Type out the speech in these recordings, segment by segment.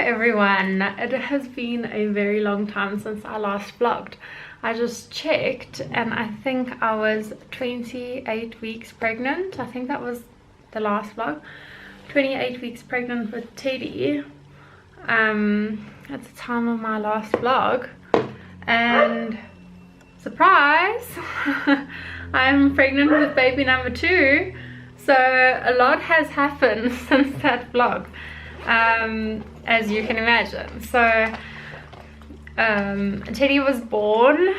everyone, it has been a very long time since I last vlogged. I just checked and I think I was 28 weeks pregnant. I think that was the last vlog. 28 weeks pregnant with Teddy at the time of my last vlog, and surprise, I'm pregnant with baby number 2. So a lot has happened since that vlog, as you can imagine. So Teddy was born.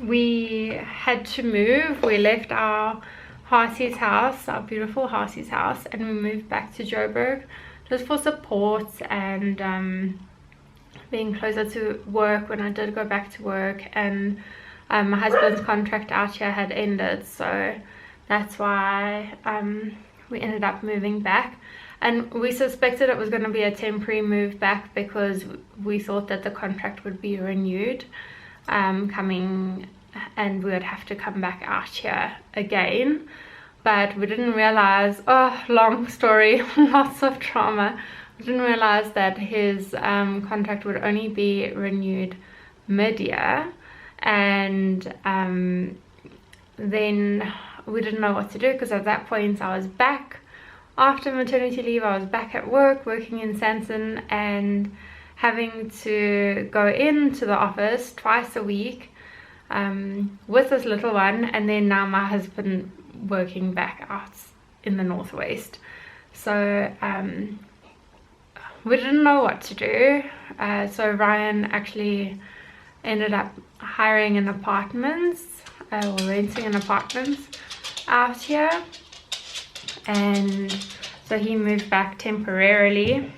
We had to move. We left our Heartie's house, our beautiful Heartie's house, and we moved back to Joburg just for support and being closer to work when I did go back to work. And my husband's contract out here had ended, so that's why we ended up moving back. And we suspected it was going to be a temporary move back because we thought that the contract would be renewed coming, and we would have to come back out here again. But we didn't realize, oh, long story, lots of trauma. We didn't realize that his contract would only be renewed mid-year, and then we didn't know what to do, because at that point I was back after maternity leave. I was back at work, working in Sanson, and having to go into the office twice a week with this little one, and then now my husband working back out in the northwest. So we didn't know what to do. So Ryan actually ended up hiring an apartment or renting an apartment out here, and so he moved back temporarily,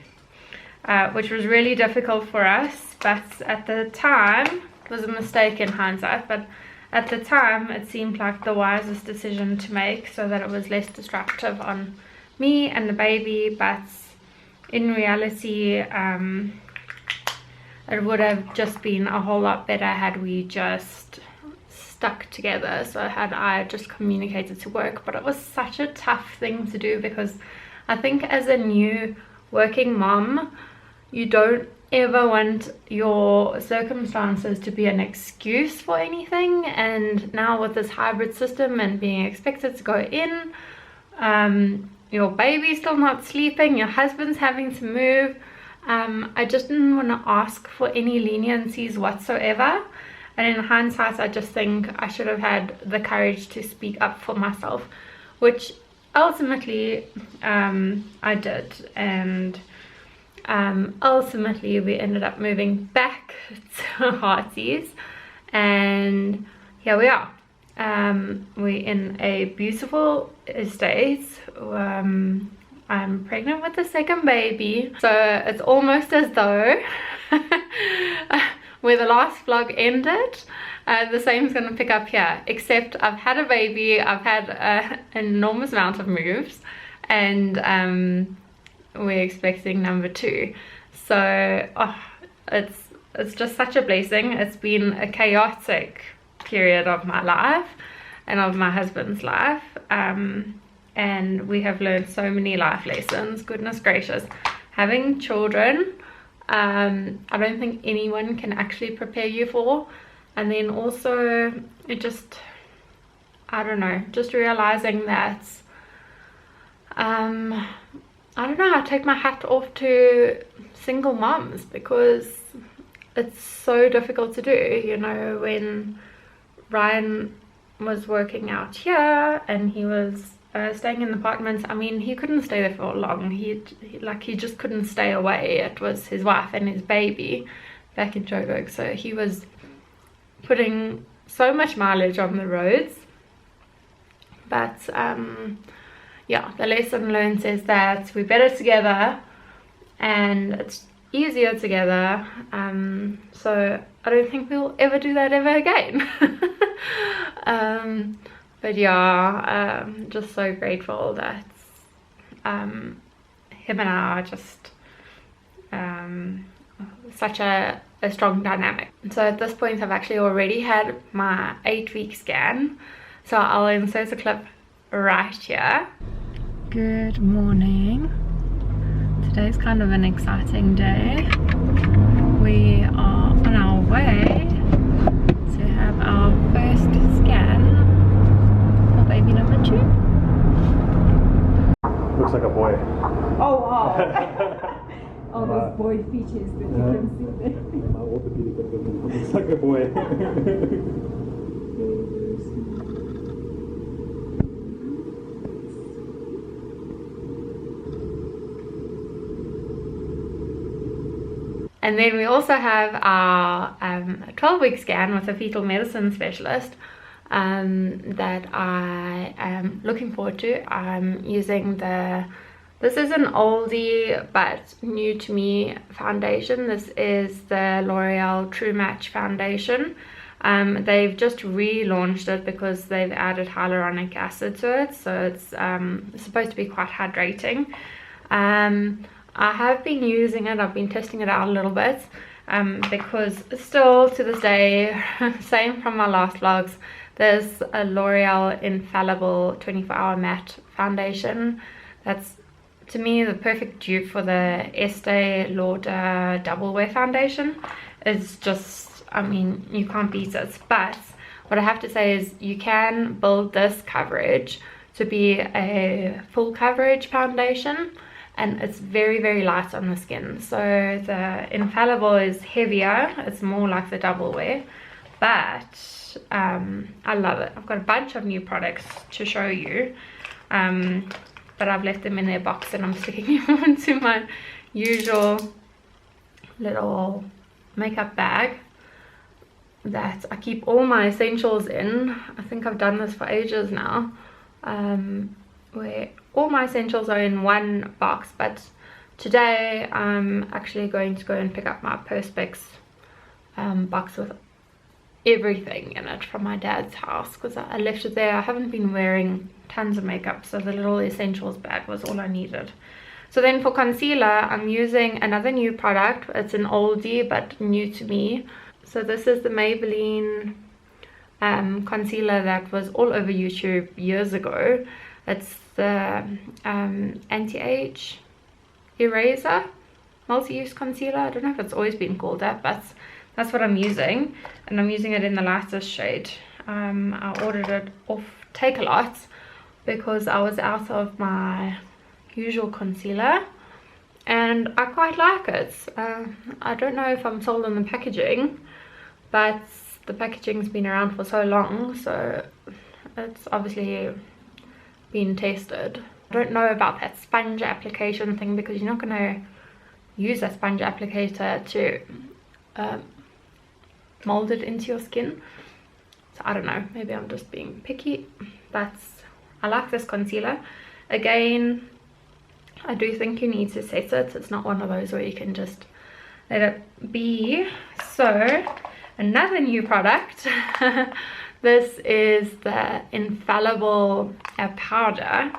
which was really difficult for us. But at the time, it was a mistake in hindsight, but at the time it seemed like the wisest decision to make, so that it was less disruptive on me and the baby. But in reality, it would have just been a whole lot better had we just stuck together, so had I just communicated to work. But it was such a tough thing to do, because I think as a new working mom, you don't ever want your circumstances to be an excuse for anything. And now with this hybrid system and being expected to go in, your baby's still not sleeping, your husband's having to move, I just didn't want to ask for any leniencies whatsoever. And in hindsight, I just think I should have had the courage to speak up for myself, which ultimately I did. And ultimately we ended up moving back to Heartie's, and here we are. We're in a beautiful estate. I'm pregnant with the second baby, so it's almost as though where the last vlog ended, the same is going to pick up here, except I've had a baby, I've had an enormous amount of moves, and we're expecting number 2. So it's just such a blessing. It's been a chaotic period of my life and of my husband's life, and we have learned so many life lessons. Goodness gracious, having children, I don't think anyone can actually prepare you for. And then also it just, I don't know, just realizing that I don't know, I take my hat off to single moms, because it's so difficult to do. You know, when Ryan was working out here and he was staying in the apartments, I mean, he couldn't stay there for long. He just couldn't stay away. It was his wife and his baby back in Joburg, so he was putting so much mileage on the roads. But yeah, the lesson learned is that we're better together and it's easier together. So I don't think we'll ever do that ever again. But yeah, just so grateful that him and I are just such a strong dynamic. So at this point I've actually already had my 8-week scan, so I'll insert a clip right here. Good morning. Today's kind of an exciting day. We are on our way to have our first scan for baby number 2. Looks like a boy. Oh wow! All those boy features that you can see there. My orthopedic looks like a boy. And then we also have our 12-week scan with a fetal medicine specialist that I am looking forward to. I'm using this is an oldie but new to me foundation. This is the L'Oreal True Match foundation. They've just relaunched it because they've added hyaluronic acid to it, so it's supposed to be quite hydrating. I have been using it, I've been testing it out a little bit because still to this day, same from my last vlogs, there's a L'Oreal Infallible 24-hour matte foundation that's to me the perfect dupe for the Estee Lauder Double Wear foundation. It's just, I mean, you can't beat it. But what I have to say is you can build this coverage to be a full coverage foundation, and it's very, very light on the skin. So the Infallible is heavier, it's more like the Double Wear, but I love it. I've got a bunch of new products to show you, but I've left them in their box and I'm sticking them into my usual little makeup bag that I keep all my essentials in. I think I've done this for ages now, where all my essentials are in one box, but today I'm actually going to go and pick up my Perspex box with everything in it from my dad's house, because I left it there. I haven't been wearing tons of makeup, so the little essentials bag was all I needed. So then for concealer, I'm using another new product. It's an oldie but new to me. So this is the Maybelline concealer that was all over YouTube years ago. It's the anti-age eraser multi-use concealer. I don't know if it's always been called that, but that's what I'm using, and I'm using it in the lightest shade. I ordered it off Take-A-Lot because I was out of my usual concealer and I quite like it. I don't know if I'm sold on the packaging, but the packaging's been around for so long, so it's obviously been tested. I don't know about that sponge application thing, because you're not going to use a sponge applicator to mold it into your skin. So I don't know, maybe I'm just being picky, but I like this concealer. Again, I do think you need to set it. It's not one of those where you can just let it be. So another new product. This is the Infallible powder,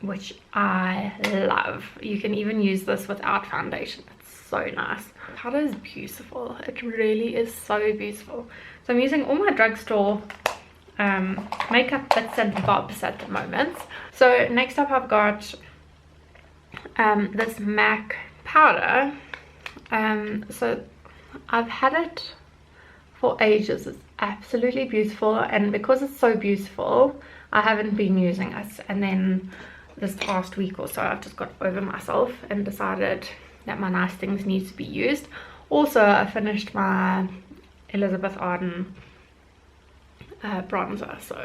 which I love. You can even use this without foundation. It's so nice. Powder is beautiful. It really is so beautiful. So I'm using all my drugstore makeup bits and bobs at the moment. So next up I've got this MAC powder. So I've had it for ages. It's absolutely beautiful, and because it's so beautiful I haven't been using it, and then this past week or so I've just got over myself and decided that my nice things need to be used. Also, I finished my Elizabeth Arden bronzer, so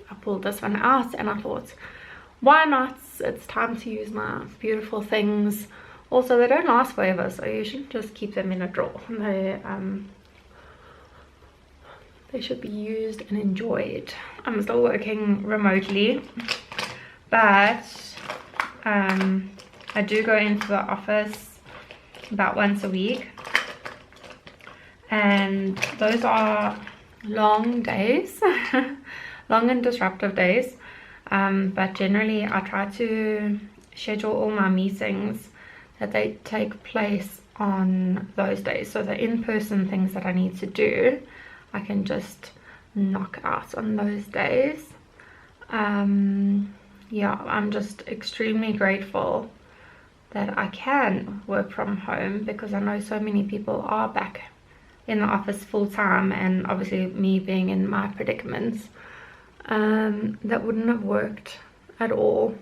I pulled this one out and I thought, why not? It's time to use my beautiful things. Also, they don't last forever, so you shouldn't just keep them in a drawer. They should be used and enjoyed. I'm still working remotely, but I do go into the office about once a week, and those are long days, long and disruptive days, but generally I try to schedule all my meetings that they take place on those days, so the in-person things that I need to do I can just knock out on those days. Yeah, I'm just extremely grateful that I can work from home, because I know so many people are back in the office full time, and obviously me being in my predicaments, that wouldn't have worked at all.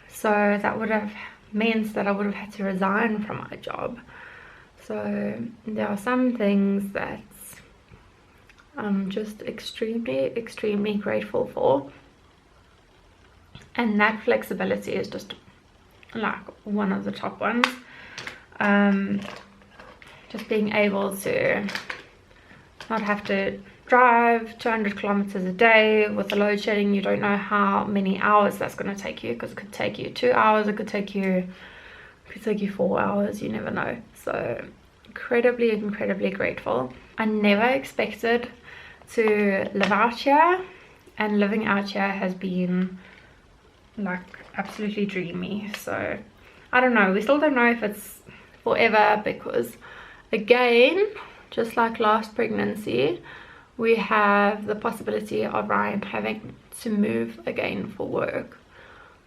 So that would have meant that I would have had to resign from my job. So there are some things that I'm just extremely grateful for, and that flexibility is just like one of the top ones. Just being able to not have to drive 200 kilometers a day with the load shedding. You don't know how many hours that's going to take you, because it could take you 2 hours, it could take you 4 hours, you never know. So incredibly grateful. I never expected to live out here, and living out here has been like absolutely dreamy. So I don't know, we still don't know if it's forever, because again, just like last pregnancy, we have the possibility of Ryan having to move again for work.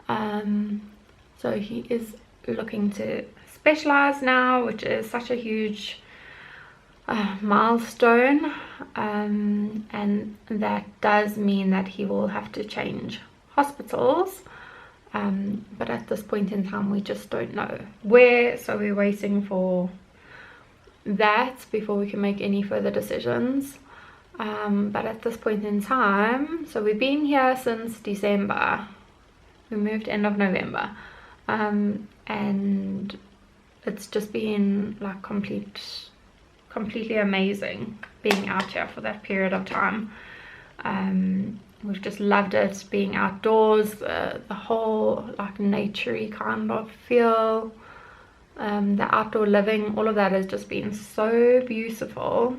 So he is looking to specialize now, which is such a huge milestone, and that does mean that he will have to change hospitals, but at this point in time we just don't know where, so we're waiting for that before we can make any further decisions. But at this point in time, so we've been here since December, we moved end of November, and it's just been like completely amazing being out here for that period of time. We've just loved it, being outdoors, the whole like naturey kind of feel, the outdoor living, all of that has just been so beautiful,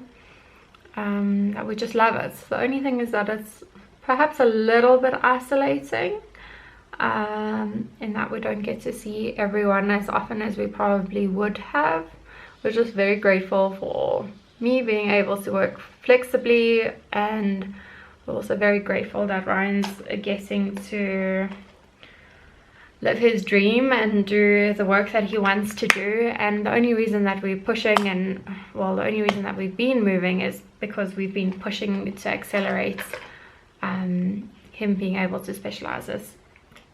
that we just love it. The only thing is that it's perhaps a little bit isolating, in that we don't get to see everyone as often as we probably would have. We're just very grateful for me being able to work flexibly, and we're also very grateful that Ryan's getting to live his dream and do the work that he wants to do. And the only reason that we're pushing, and well, the only reason that we've been moving is because we've been pushing to accelerate him being able to specialize as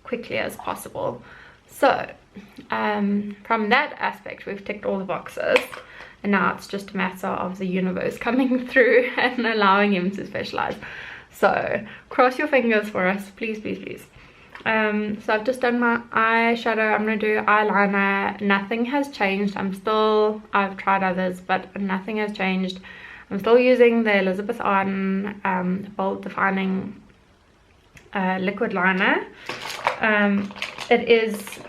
quickly as possible. So from that aspect, we've ticked all the boxes, and now it's just a matter of the universe coming through and allowing him to specialize. So cross your fingers for us, please. So I've just done my eyeshadow. I'm going to do eyeliner. Nothing has changed. I've tried others, but nothing has changed. I'm still using the Elizabeth Arden bold defining liquid liner. It is,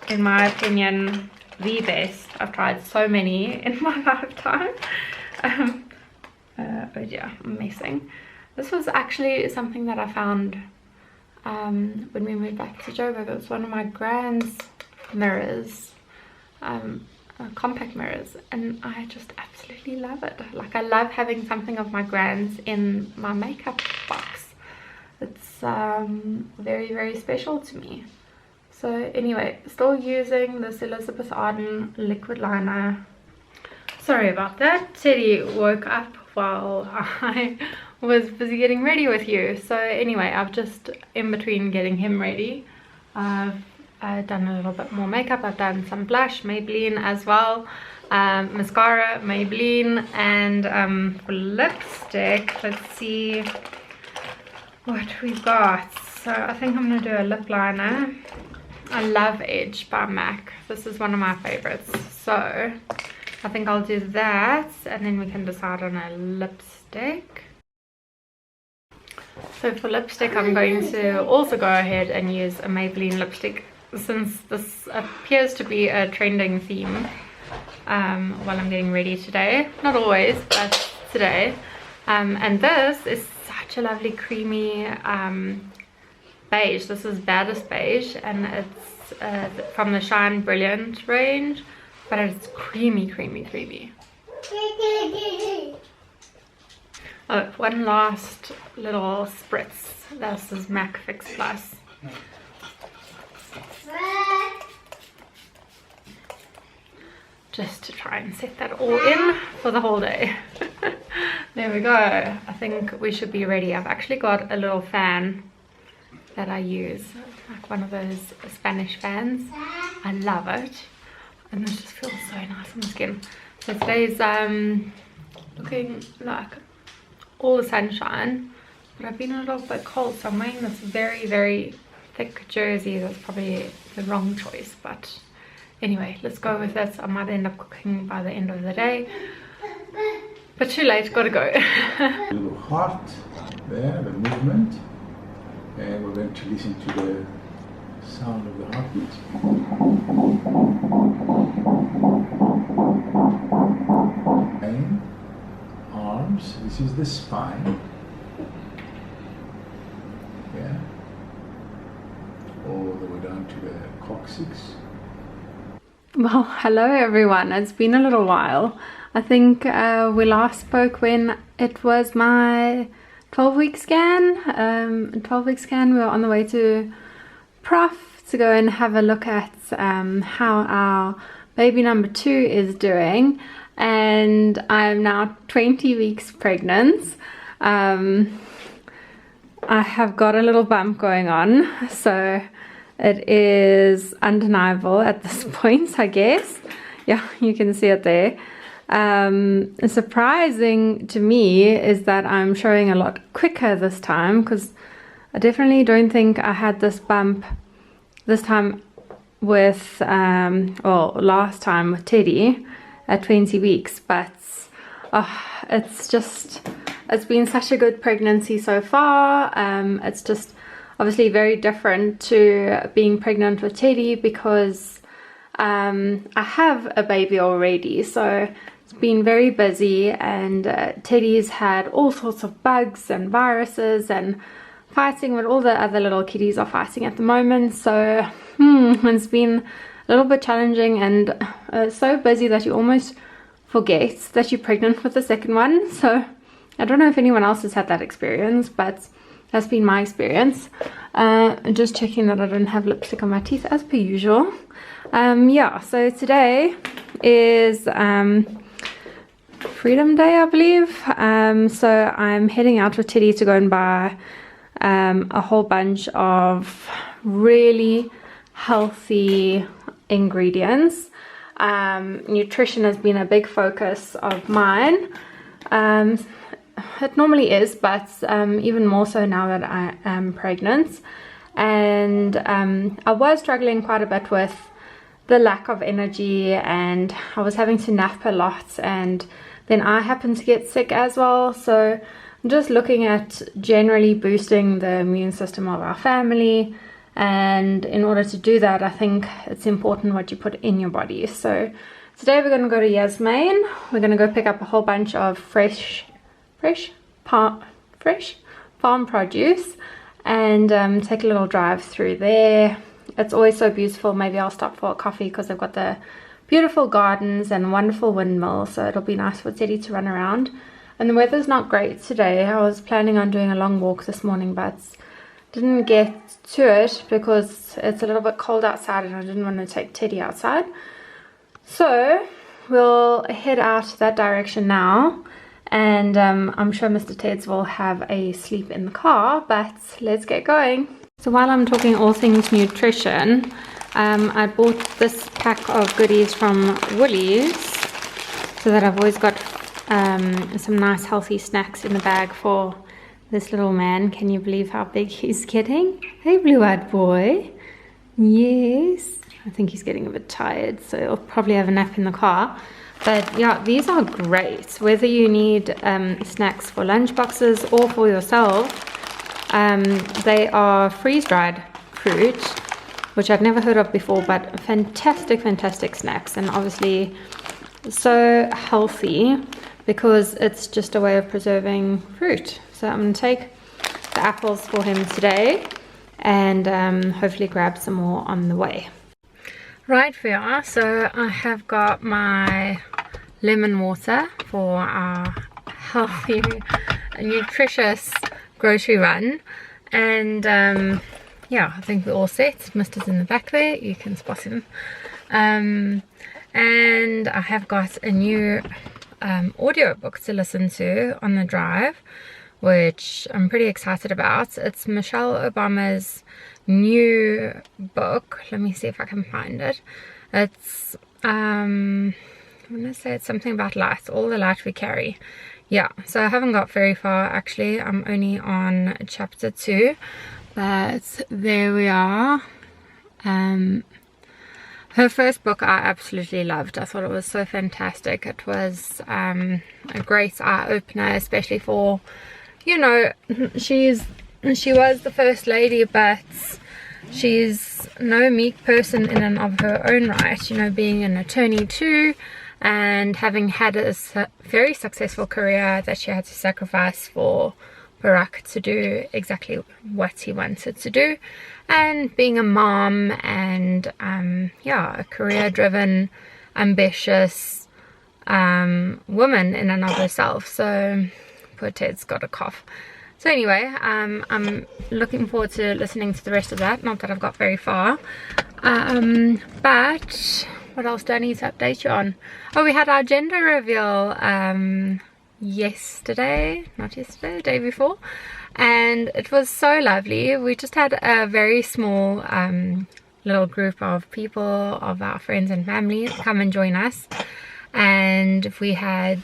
in my opinion, the best. I've tried so many in my lifetime. But yeah, I'm messing. This was actually something that I found when we moved back to Joburg. It was one of my grand's mirrors, compact mirrors, and I just absolutely love it. Like, I love having something of my grand's in my makeup box. It's very special to me. So anyway, still using this Elizabeth Arden liquid liner. Sorry about that. Teddy woke up while I was busy getting ready with you. So anyway, I've just, in between getting him ready, I've done a little bit more makeup. I've done some blush, Maybelline as well, mascara, Maybelline, and for lipstick, let's see what we've got. So I think I'm going to do a lip liner. I love Edge by MAC. This is one of my favorites. So I think I'll do that, and then we can decide on a lipstick. So for lipstick, I'm going to also go ahead and use a Maybelline lipstick, since this appears to be a trending theme while I'm getting ready today. Not always, but today. And this is such a lovely creamy beige. This is Baddest Beige, and it's from the Shine Brilliant range, but it's creamy. Oh, one last little spritz. This is MAC Fix Plus. just to try and set that all in for the whole day. There we go. I think we should be ready. I've actually got a little fan that I use, like one of those Spanish fans. I love it, and it just feels so nice on the skin. So today's looking like all the sunshine, but I've been a little bit cold, so I'm wearing this very, very thick jersey. That's probably the wrong choice, but anyway, let's go with this. I might end up cooking by the end of the day, but too late, gotta go. A little heart there, the movement, and we're going to listen to the sound of the heartbeat. Arms, this is the spine. Yeah. All the way down to the coccyx. Well, hello everyone. It's been a little while. I think we last spoke when it was my 12-week scan. 12-week scan, we were on the way to Prof to go and have a look at how our baby number 2 is doing. And I'm now 20 weeks pregnant. I have got a little bump going on, so it is undeniable at this point, I guess. Yeah, you can see it there. Surprising to me is that I'm showing a lot quicker this time, because I definitely don't think I had this bump this time with, well, last time with Teddy at 20 weeks, but it's been such a good pregnancy so far. It's just obviously very different to being pregnant with Teddy, because I have a baby already, so it's been very busy, and Teddy's had all sorts of bugs and viruses and fighting what all the other little kitties are fighting at the moment. So it's been a little bit challenging, and so busy that you almost forget that you're pregnant with the second one. So I don't know if anyone else has had that experience, but that's been my experience. Just checking that I don't have lipstick on my teeth as per usual. Yeah, so today is Freedom Day, I believe. So I'm heading out with Teddy to go and buy a whole bunch of really healthy ingredients. Nutrition has been a big focus of mine. It normally is, but even more so now that I am pregnant. And I was struggling quite a bit with the lack of energy, and I was having to nap a lot, and then I happened to get sick as well. So I'm just looking at generally boosting the immune system of our family. And in order to do that, I think it's important what you put in your body. So today we're going to go to Yasmin. We're going to go pick up a whole bunch of fresh farm produce, and take a little drive through there. It's always so beautiful. Maybe I'll stop for a coffee, because they've got the beautiful gardens and wonderful windmills, so it'll be nice for Teddy to run around. And the weather's not great today. I was planning on doing a long walk this morning, but didn't get to it because it's a little bit cold outside, and I didn't want to take Teddy outside. So we'll head out that direction now, and I'm sure Mr. Teds will have a sleep in the car, but let's get going. So while I'm talking all things nutrition, I bought this pack of goodies from Woolies, so that I've always got some nice healthy snacks in the bag for this little man. Can you believe how big he's getting? Hey, blue-eyed boy. Yes. I think he's getting a bit tired, so he'll probably have a nap in the car. But yeah, these are great. Whether you need snacks for lunch boxes or for yourself, they are freeze-dried fruit, which I've never heard of before, but fantastic snacks, and obviously so healthy, because it's just a way of preserving fruit. So I'm going to take the apples for him today, and hopefully grab some more on the way. Right, we are. So I have got my lemon water for our healthy, nutritious grocery run, and yeah, I think we're all set. Mister's in the back there, you can spot him. And I have got a new audio book to listen to on the drive, which I'm pretty excited about. It's Michelle Obama's new book. Let me see if I can find it. It's I'm gonna say it's something about light, all the light we carry. Yeah, so I haven't got very far actually. I'm only on chapter 2, but there we are. Her first book I absolutely loved. I thought it was so fantastic. It was a great eye-opener, especially for, you know, she was the first lady, but she's no meek person in and of her own right, you know, being an attorney too, and having had a very successful career that she had to sacrifice for Barack to do exactly what he wanted to do, and being a mom and yeah, a career-driven, ambitious woman in and of herself. So poor Ted's got a cough. So anyway, I'm looking forward to listening to the rest of that. Not that I've got very far, but what else do I need to update you on? Oh, we had our gender reveal yesterday, not yesterday, the day before, and it was so lovely. We just had a very small little group of people, of our friends and family, come and join us, and we had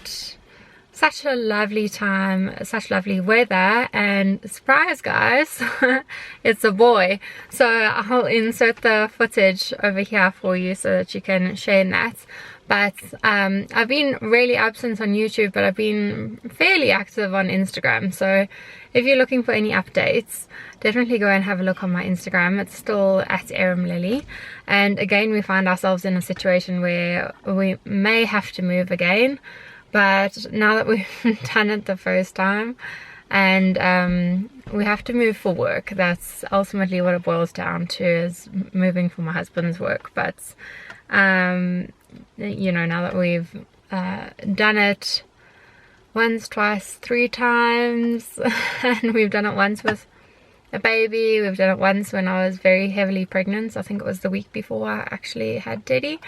such a lovely time, such lovely weather, and surprise guys, it's a boy. So I'll insert the footage over here for you so that you can share in that. But I've been really absent on YouTube, but I've been fairly active on Instagram. So if you're looking for any updates, definitely go and have a look on my Instagram. It's still at Arum Lilea. And again, we find ourselves in a situation where we may have to move again. But now that we've done it the first time, and we have to move for work, that's ultimately what it boils down to, is moving for my husband's work. But you know, now that we've done it once, twice, 3 times, and we've done it once with a baby, we've done it once when I was very heavily pregnant. I think it was the week before I actually had Teddy.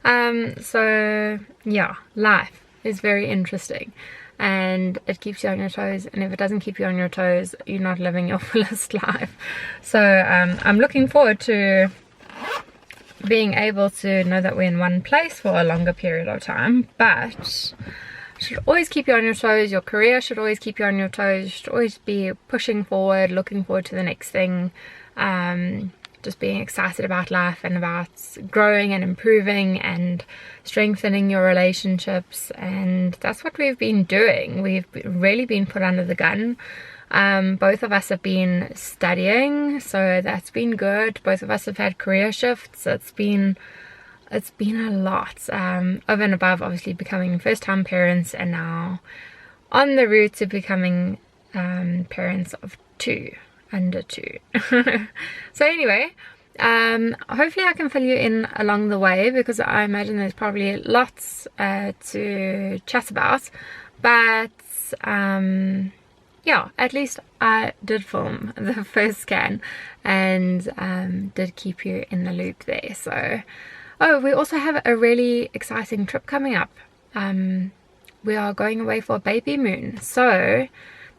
So yeah, life is very interesting, and it keeps you on your toes, and if it doesn't keep you on your toes, you're not living your fullest life. So I'm looking forward to being able to know that we're in one place for a longer period of time, but it should always keep you on your toes. Your career should always keep you on your toes. You should always be pushing forward, looking forward to the next thing, just being excited about life and about growing and improving and strengthening your relationships. And that's what we've been doing. We've really been put under the gun. Both of us have been studying, so that's been good. Both of us have had career shifts. It's been a lot, over and above obviously becoming first-time parents, and now on the route to becoming parents of 2, under 2. So anyway, hopefully I can fill you in along the way, because I imagine there's probably lots to chat about, but yeah, at least I did film the first scan and did keep you in the loop there. So oh, we also have a really exciting trip coming up. We are going away for a baby moon, so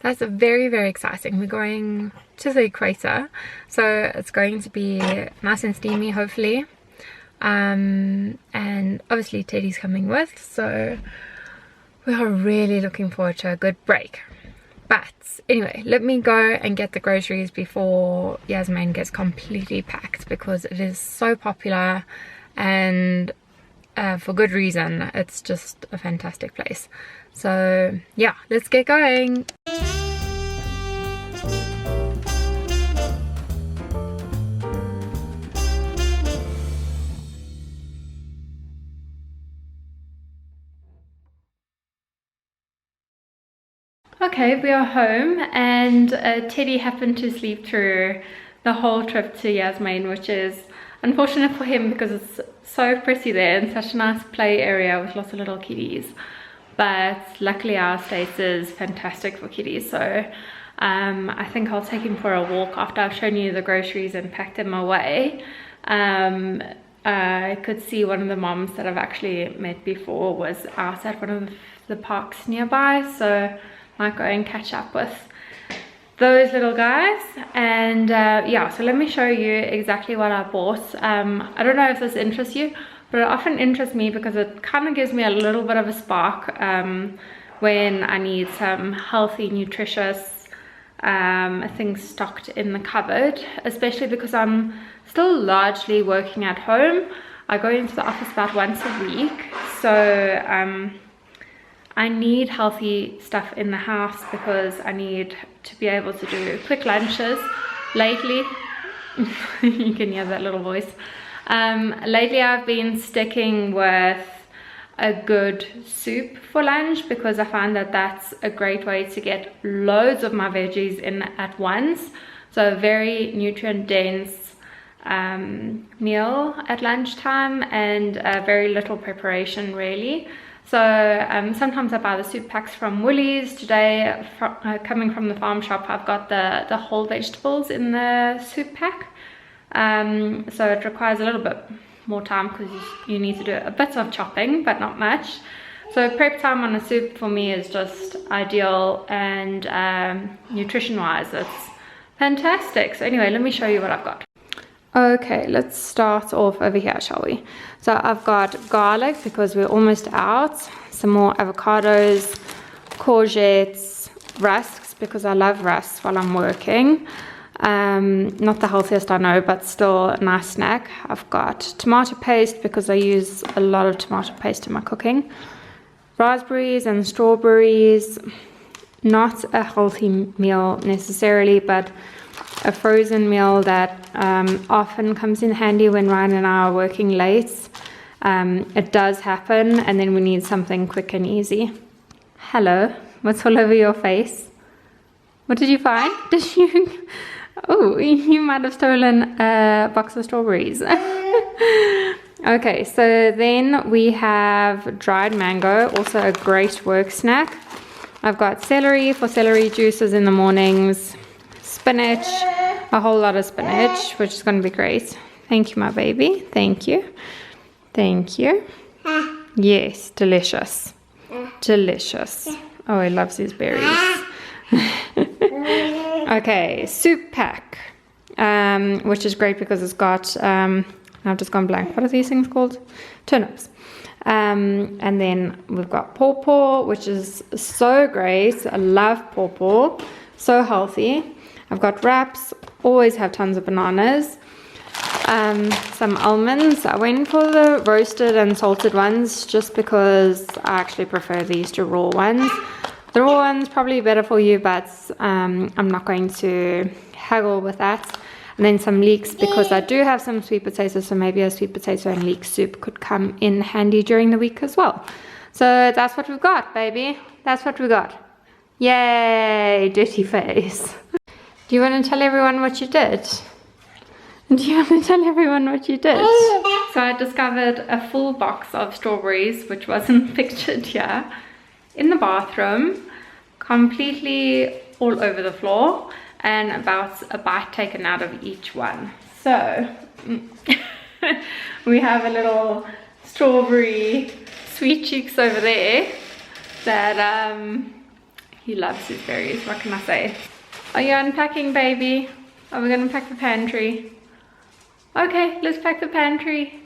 that's very, very exciting. We're going to the equator, so it's going to be nice and steamy, hopefully. And obviously Teddy's coming with, so we are really looking forward to a good break. But anyway, let me go and get the groceries before Yasmin gets completely packed, because it is so popular, and for good reason. It's just a fantastic place. So yeah, let's get going. Okay, we are home, and Teddy happened to sleep through the whole trip to Yasmin, which is unfortunate for him because it's so pretty there and such a nice play area with lots of little kitties. But luckily our estate is fantastic for kitties, so I think I'll take him for a walk after I've shown you the groceries and packed him away. I could see one of the moms that I've actually met before was out at one of the parks nearby, so might go and catch up with those little guys. And yeah, so let me show you exactly what I bought. I don't know if this interests you, but it often interests me because it kind of gives me a little bit of a spark when I need some healthy, nutritious things stocked in the cupboard, especially because I'm still largely working at home. I go into the office about once a week, so I need healthy stuff in the house because I need to be able to do quick lunches. Lately, you can hear that little voice. Lately I've been sticking with a good soup for lunch because I find that that's a great way to get loads of my veggies in at once. So a very nutrient dense meal at lunchtime, and very little preparation really. So sometimes I buy the soup packs from Woolies. Today, coming from the farm shop, I've got the whole vegetables in the soup pack. So it requires a little bit more time because you need to do a bit of chopping, but not much. So prep time on a soup for me is just ideal, and nutrition wise it's fantastic. So anyway, let me show you what I've got. Okay, let's start off over here, shall we? So I've got garlic because we're almost out, some more avocados, courgettes, rusks because I love rusks while I'm working. Not the healthiest I know, but still a nice snack. I've got tomato paste because I use a lot of tomato paste in my cooking. Raspberries and strawberries, not a healthy meal necessarily, but a frozen meal that often comes in handy when Ryan and I are working late. It does happen, and then we need something quick and easy. Hello, what's all over your face? What did you find? Did you... Oh, you might have stolen a box of strawberries. Okay, so then we have dried mango, also a great work snack. I've got celery for celery juices in the mornings, spinach, a whole lot of spinach, which is going to be great. Thank you, my baby. Thank you. Thank you. Yes, delicious. Delicious. Oh, he loves his berries. Okay, soup pack, which is great because it's got, I've just gone blank. What are these things called? Turnips. And then we've got pawpaw, which is so great. I love pawpaw. So healthy. I've got wraps. Always have tons of bananas. Some almonds. I went for the roasted and salted ones just because I actually prefer these to raw ones. The raw one's probably better for you, but I'm not going to haggle with that. And then some leeks because I do have some sweet potatoes, so maybe a sweet potato and leek soup could come in handy during the week as well. So that's what we've got, baby. That's what we got. Yay, dirty face. Do you want to tell everyone what you did? Do you want to tell everyone what you did? So I discovered a full box of strawberries, which wasn't pictured here, in the bathroom, completely all over the floor, and about a bite taken out of each one. So we have a little strawberry sweet cheeks over there that he loves his berries. What can I say? Are you unpacking, baby? Are we gonna pack the pantry? Okay, let's pack the pantry.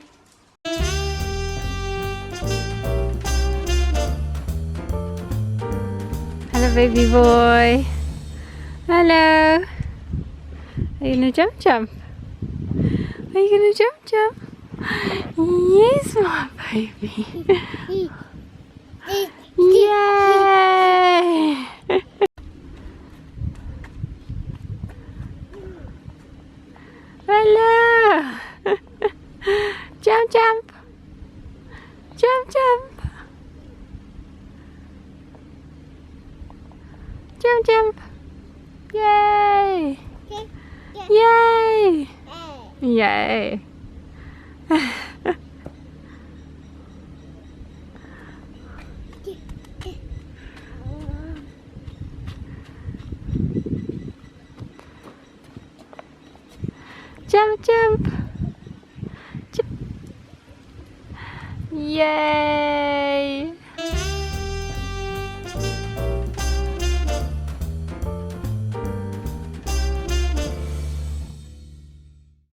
Hello, baby boy. Hello. Are you gonna jump? Are you gonna jump? Yes, my baby. Yay! Hello. Jump. Jump. Yay! Yay! Yay! Yay!